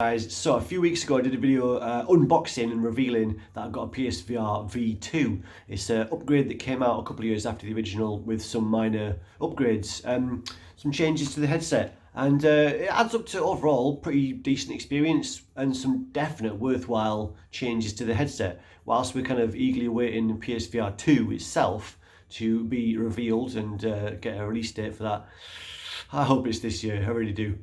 Guys, so a few weeks ago I did a video unboxing and revealing that I've got a PSVR V2. It's an upgrade that came out a couple of years after the original with some minor upgrades, some changes to the headset, and it adds up to overall pretty decent experience and some definite worthwhile changes to the headset, whilst we're kind of eagerly awaiting PSVR 2 itself to be revealed and get a release date for that. I hope it's this year, I really do.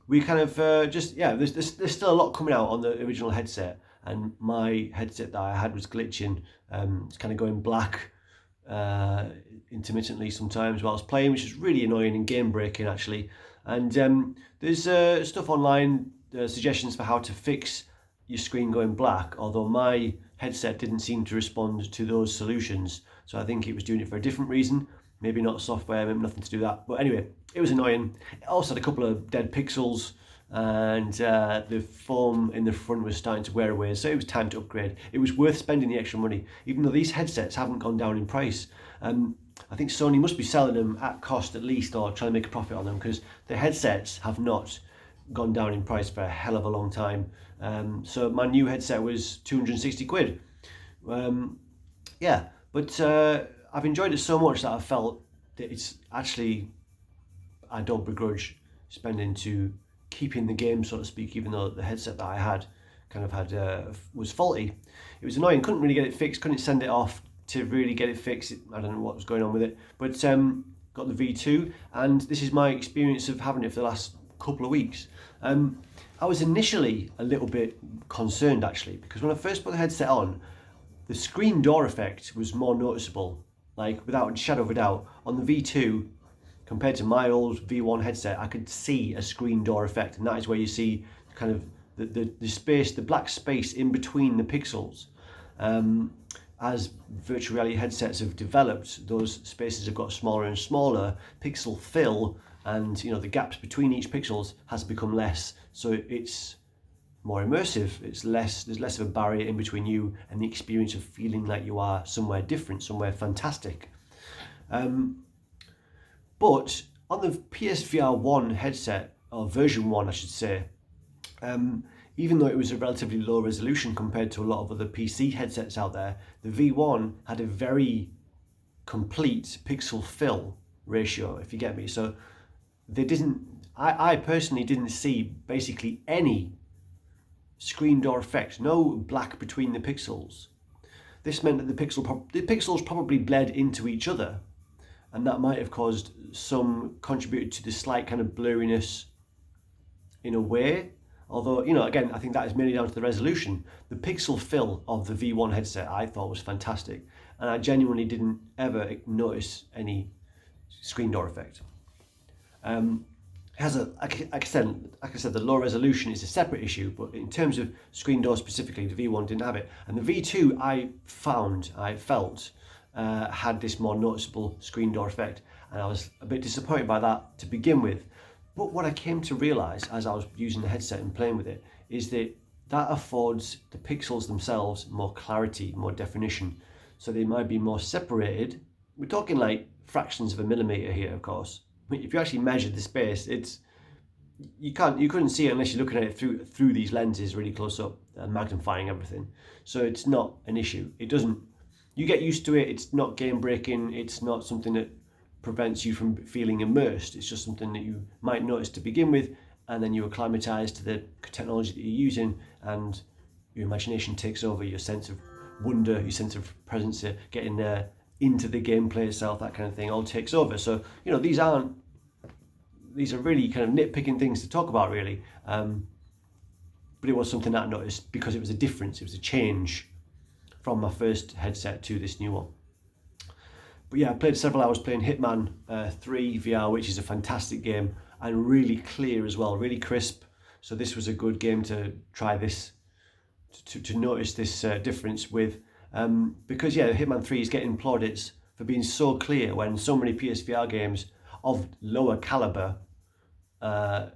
We kind of there's still a lot coming out on the original headset, and my headset that I had was glitching. It's kind of going black intermittently sometimes while I was playing, which is really annoying and game breaking actually. And there's stuff online, suggestions for how to fix your screen going black, although my headset didn't seem to respond to those solutions, so I think it was doing it for a different reason. Maybe not software, maybe nothing to do with that. But anyway, it was annoying. It also had a couple of dead pixels, and the foam in the front was starting to wear away, so it was time to upgrade. It was worth spending the extra money, even though these headsets haven't gone down in price. I think Sony must be selling them at cost at least, or trying to make a profit on them, because the headsets have not gone down in price for a hell of a long time. So my new headset was 260 quid. Yeah, but I've enjoyed it so much that I felt that it's actually, I don't begrudge spending to keeping the game, so to speak, even though the headset that I had was faulty. It was annoying, couldn't really get it fixed, couldn't send it off to really get it fixed. I don't know what was going on with it, but got the V2, and this is my experience of having it for the last couple of weeks. I was initially a little bit concerned actually, because when I first put the headset on, the screen door effect was more noticeable. Like, without a shadow of a doubt, on the V2 compared to my old V1 headset, I could see a screen door effect, and that is where you see kind of the space, the black space in between the pixels. As virtual reality headsets have developed, those spaces have got smaller and smaller. Pixel fill and the gaps between each pixels has become less, so it's more immersive. There's less of a barrier in between you and the experience of feeling like you are somewhere different, somewhere fantastic. But on the PSVR 1 headset, or version 1 I should say, even though it was a relatively low resolution compared to a lot of other PC headsets out there, the V1 had a very complete pixel fill ratio, if you get me. So I personally didn't see basically any screen door effect, no black between the pixels. This meant that the pixels probably bled into each other, and that might have caused some, contributed to the slight kind of blurriness in a way. Although, again, I think that is mainly down to the resolution. The pixel fill of the V1 headset I thought was fantastic, and I genuinely didn't ever notice any screen door effect. Has like I said, the low resolution is a separate issue, but in terms of screen door specifically, the V1 didn't have it, and the V2 I felt had this more noticeable screen door effect, and I was a bit disappointed by that to begin with. But what I came to realise as I was using the headset and playing with it is that affords the pixels themselves more clarity, more definition, so they might be more separated. We're talking like fractions of a millimetre here, of course. If you actually measured the space, you couldn't see it unless you're looking at it through these lenses really close up and magnifying everything. So it's not an issue. You get used to it. It's not game breaking. It's not something that prevents you from feeling immersed. It's just something that you might notice to begin with, and then you acclimatise to the technology that you're using, and your imagination takes over. Your sense of wonder, your sense of presence, getting into the gameplay itself, that kind of thing, all takes over. So these are really kind of nitpicking things to talk about, really. But it was something that I noticed because it was a difference. It was a change from my first headset to this new one. But yeah, I played several hours playing Hitman 3 VR, which is a fantastic game and really clear as well, really crisp. So this was a good game to try this, to notice this difference with, because yeah, Hitman 3 is getting plaudits for being so clear when so many PSVR games of lower caliber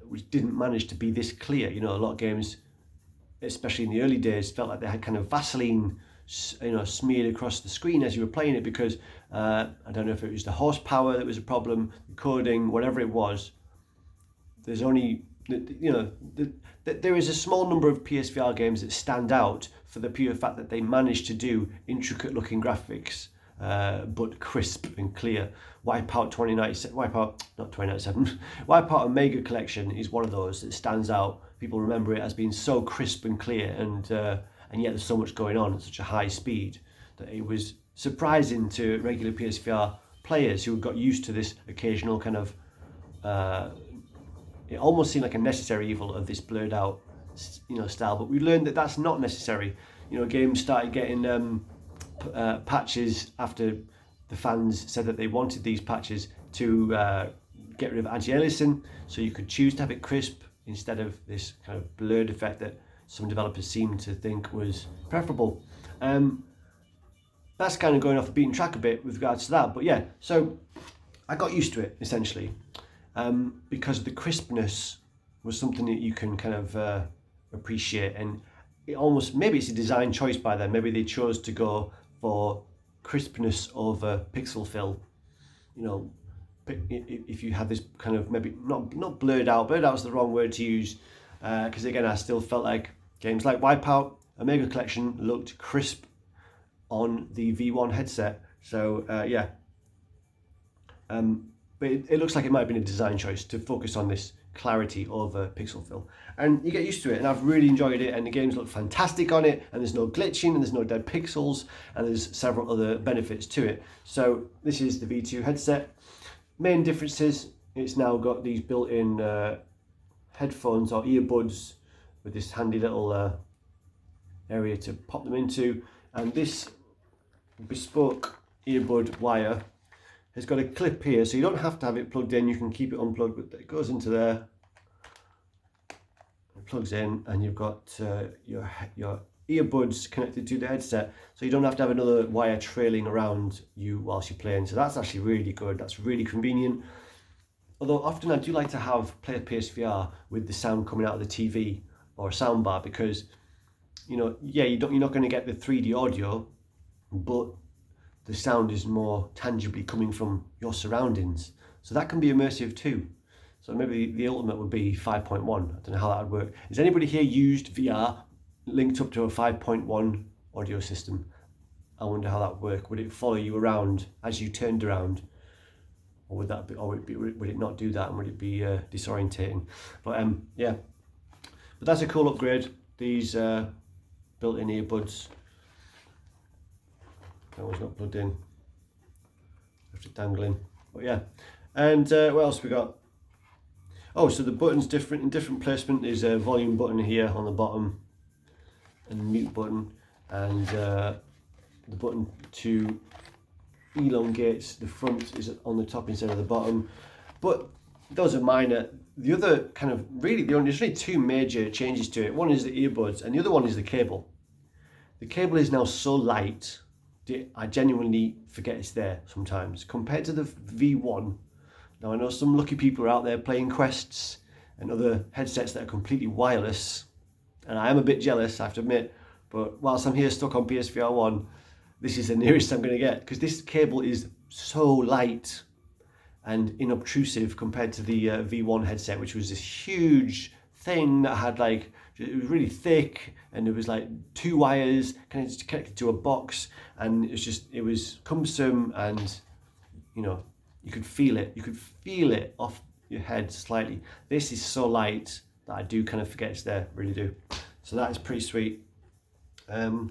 which didn't manage to be this clear. A lot of games, especially in the early days, felt like they had kind of Vaseline smeared across the screen as you were playing it, because I don't know if it was the horsepower that was a problem, the coding, whatever it was. There's only there is a small number of PSVR games that stand out for the pure fact that they manage to do intricate looking graphics, but crisp and clear. Wipeout 2097, Wipeout, not 2097, Wipeout Omega Collection is one of those that stands out. People remember it as being so crisp and clear, and yet there's so much going on at such a high speed that it was surprising to regular PSVR players who got used to this occasional kind of it almost seemed like a necessary evil of this blurred out style, but we learned that that's not necessary. Games started getting patches after the fans said that they wanted these patches to get rid of anti-aliasing, so you could choose to have it crisp instead of this kind of blurred effect that some developers seem to think was preferable. That's kind of going off the beaten track a bit with regards to that, but yeah, so I got used to it essentially, because the crispness was something that you can kind of appreciate, and maybe it's a design choice by them. Maybe they chose to go for crispness over pixel fill. If you have this kind of, maybe not blurred out is the wrong word to use, because again I still felt like games like Wipeout Omega Collection looked crisp on the V1 headset. So yeah, but it looks like it might have been a design choice to focus on this clarity over pixel fill, and you get used to it, and I've really enjoyed it, and the games look fantastic on it, and there's no glitching, and there's no dead pixels, and there's several other benefits to it. So this is the V2 headset. Main differences: it's now got these built-in headphones or earbuds with this handy little area to pop them into, and this bespoke earbud wire has got a clip here, so you don't have to have it plugged in. You can keep it unplugged, but it goes into there, it plugs in, and you've got your earbuds connected to the headset, so you don't have to have another wire trailing around you whilst you're playing. So that's actually really good. That's really convenient. Although often I do like to play PSVR with the sound coming out of the TV or a soundbar, because you're not going to get the 3D audio, but the sound is more tangibly coming from your surroundings, so that can be immersive too. So maybe the ultimate would be 5.1. I don't know how that would work. Has anybody here used VR linked up to a 5.1 audio system? I wonder how that would work. Would it follow you around as you turned around, or would it not do that, and would it be disorientating? But yeah, but that's a cool upgrade. These built-in earbuds. That one's not plugged in, left it dangling, but yeah. And what else we got? Oh, so the button's different in different placement. There's a volume button here on the bottom, and a mute button, and the button to elongate the front is on the top instead of the bottom. But those are minor. The other kind of there's really two major changes to it. One is the earbuds, and the other one is the cable. The cable is now so light, I genuinely forget it's there sometimes, compared to the V1. Now I know some lucky people are out there playing Quests and other headsets that are completely wireless, and I am a bit jealous, I have to admit, but whilst I'm here stuck on PSVR 1, this is the nearest I'm going to get, because this cable is so light and inobtrusive compared to the V1 headset, which was this huge thing that had it was really thick, and it was like two wires connected to a box, and it was cumbersome, and you could feel it off your head slightly. This is so light that I do kind of forget it's there, really do. So that is pretty sweet. So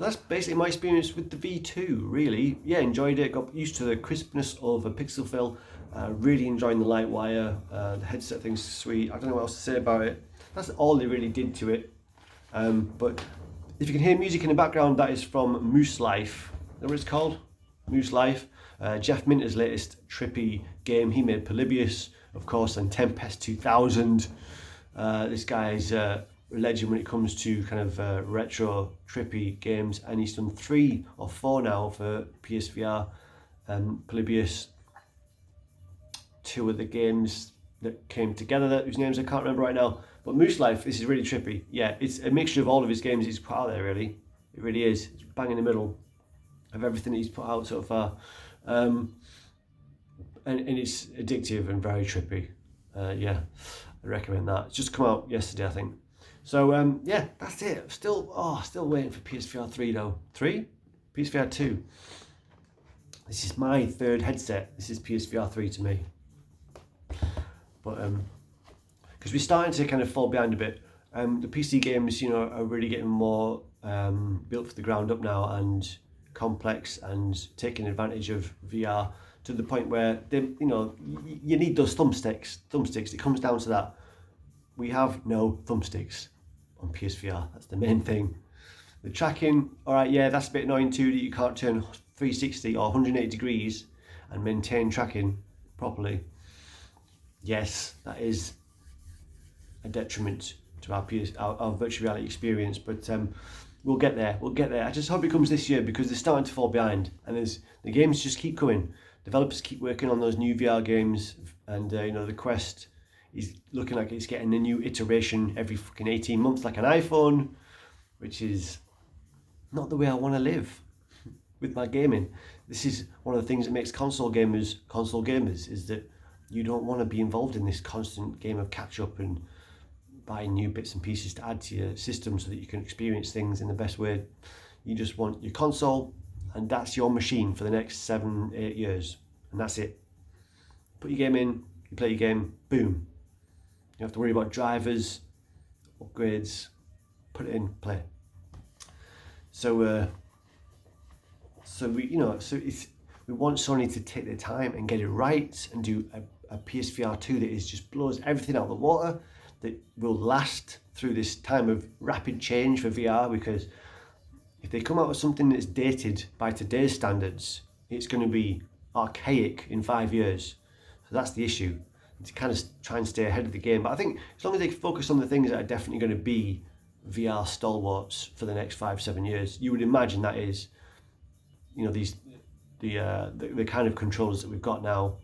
that's basically my experience with the V2, really. Yeah, enjoyed it, got used to the crispness of a pixel fill, really enjoying the light wire, the headset thing's sweet. I don't know what else to say about it. That's all they really did to it. But if you can hear music in the background, that is from Moose Life. Is that what it's called? Moose Life. Jeff Minter's latest trippy game. He made Polybius, of course, and Tempest 2000. This guy's a legend when it comes to kind of retro trippy games, and he's done 3 or 4 now for PSVR. Polybius, 2 of the games that came together, whose names I can't remember right now. But Moose Life, this is really trippy. Yeah, it's a mixture of all of his games he's put out there, really. It really is. It's bang in the middle of everything he's put out so far. And it's addictive and very trippy. Yeah, I recommend that. It's just come out yesterday, I think. So yeah, that's it. Still waiting for PSVR 3 though. 3? PSVR 2. This is my third headset. This is PSVR 3 to me. But because we're starting to kind of fall behind a bit. The PC games, you know, are really getting more built from the ground up now and complex and taking advantage of VR to the point where they, you know, you need those thumbsticks. It comes down to that. We have no thumbsticks on PSVR. That's the main thing. The tracking, all right, yeah, that's a bit annoying too, that you can't turn 360 or 180 degrees and maintain tracking properly. Yes, that is a detriment to our virtual reality experience, but we'll get there. I just hope it comes this year, because they're starting to fall behind, and the games just keep coming. Developers keep working on those new VR games, and you know, the Quest is looking like it's getting a new iteration every fucking 18 months, like an iPhone, which is not the way I want to live with my gaming. This is one of the things that makes console gamers, is that you don't want to be involved in this constant game of catch up and buying new bits and pieces to add to your system so that you can experience things in the best way. You just want your console, and that's your machine for the next 7-8 years, and that's it. Put your game in, you play your game, boom. You don't have to worry about drivers, upgrades. Put it in, play. So we want Sony to take their time and get it right and do a PSVR 2 that just blows everything out of the water, that will last through this time of rapid change for VR, because if they come out with something that's dated by today's standards, it's going to be archaic in 5 years. So that's the issue, to kind of try and stay ahead of the game. But I think as long as they focus on the things that are definitely going to be VR stalwarts for the next 5-7 years, you would imagine that is, you know, the kind of controllers that we've got now.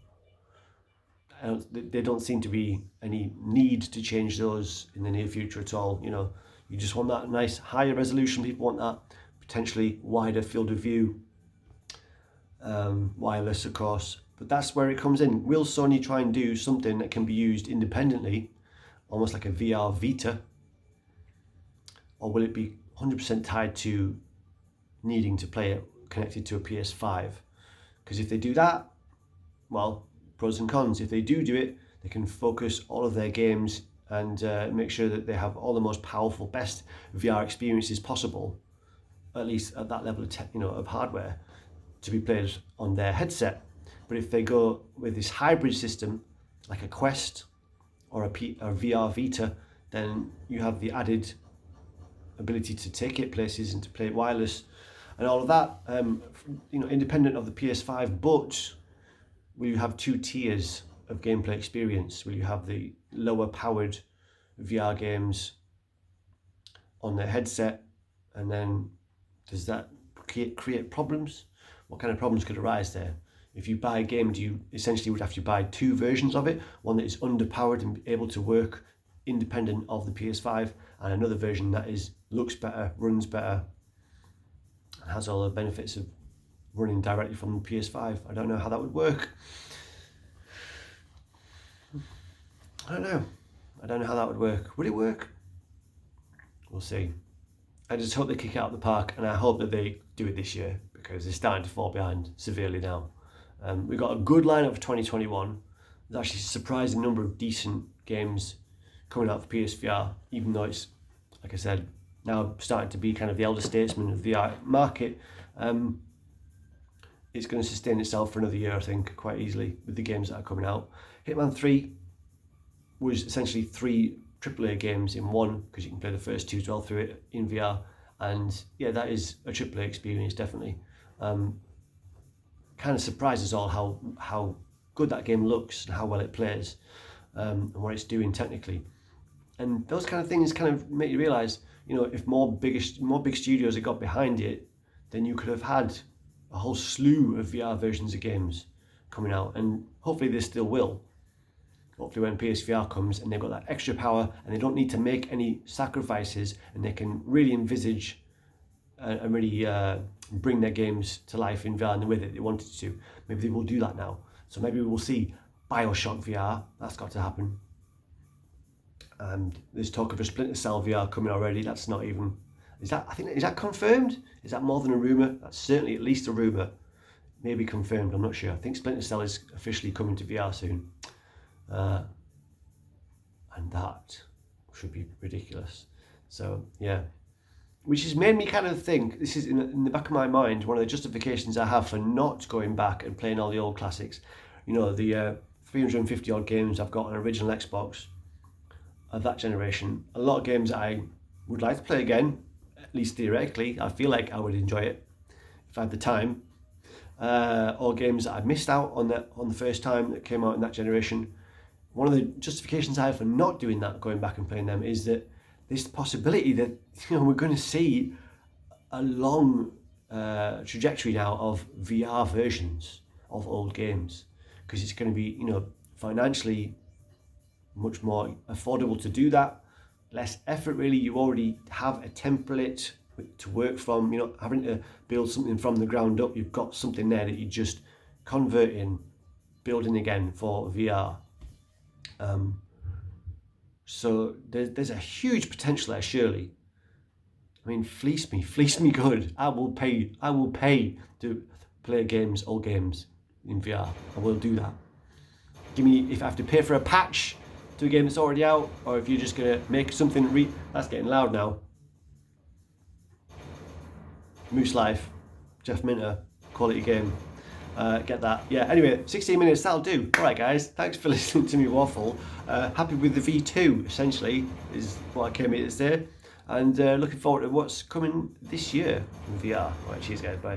There don't seem to be any need to change those in the near future at all. You know, you just want that nice higher resolution. People want that potentially wider field of view, wireless, of course. But that's where it comes in. Will Sony try and do something that can be used independently, almost like a VR Vita, or will it be 100% tied to needing to play it connected to a PS5? Because if they do that, well, pros and cons. If they do it, they can focus all of their games and make sure that they have all the most powerful, best VR experiences possible, at least at that level of of hardware, to be played on their headset. But if they go with this hybrid system, like a Quest or a VR Vita, then you have the added ability to take it places and to play it wireless and all of that, independent of the PS5. But will you have 2 tiers of gameplay experience? Will you have the lower powered VR games on their headset, and then does that create problems? What kind of problems could arise there? If you buy a game, you essentially would have to buy 2 versions of it, one that is underpowered and able to work independent of the PS5, and another version that looks better, runs better, and has all the benefits of running directly from the PS5. I don't know how that would work. I don't know how that would work. Would it work? We'll see. I just hope they kick it out of the park, and I hope that they do it this year, because they're starting to fall behind severely now. We've got a good lineup for 2021. There's actually a surprising number of decent games coming out for PSVR, even though it's, like I said, now starting to be kind of the elder statesman of the VR market. It's going to sustain itself for another year, I think, quite easily, with the games that are coming out. Hitman 3 was essentially 3 AAA games in one, because you can play the first 2 as well through it in VR. And yeah, that is a AAA experience, definitely. Kind of surprises all how good that game looks and how well it plays, and what it's doing technically. And those kind of things kind of make you realise, if more big studios had got behind it, then you could have had a whole slew of VR versions of games coming out, and hopefully they still will. Hopefully when PSVR comes and they've got that extra power and they don't need to make any sacrifices, and they can really envisage and really bring their games to life in VR in the way that they wanted to. Maybe they will do that now. So maybe we will see BioShock VR. That's got to happen. And there's talk of a Splinter Cell VR coming already. That's not even, is that confirmed? Is that more than a rumour? That's certainly at least a rumour. Maybe confirmed, I'm not sure. I think Splinter Cell is officially coming to VR soon. And that should be ridiculous. So yeah, which has made me kind of think, this is in the back of my mind, one of the justifications I have for not going back and playing all the old classics. You know, the 350 odd games I've got on original Xbox of that generation. A lot of games I would like to play again, at least theoretically. I feel like I would enjoy it if I had the time. Or games that I missed out on the first time that came out in that generation. One of the justifications I have for not doing that, going back and playing them, is that there's the possibility that, you know, we're going to see a long trajectory now of VR versions of old games, because it's going to be, you know, financially much more affordable to do that, less effort really. You already have a template to work from, you know, having to build something from the ground up. You've got something there that you just convert in, building again for VR. So there's a huge potential there, surely. I mean, fleece me good. I will pay to play games, old games in VR. I will do that. Give me, if I have to pay for a patch to a game that's already out, or if you're just gonna make something that's getting loud now. Moose Life, Jeff Minter, quality game. Get that. Yeah, anyway, 16 minutes, that'll do. Alright guys, thanks for listening to me waffle. Happy with the V2, essentially, is what I came here to say. And looking forward to what's coming this year in VR. Alright, cheers guys, bye.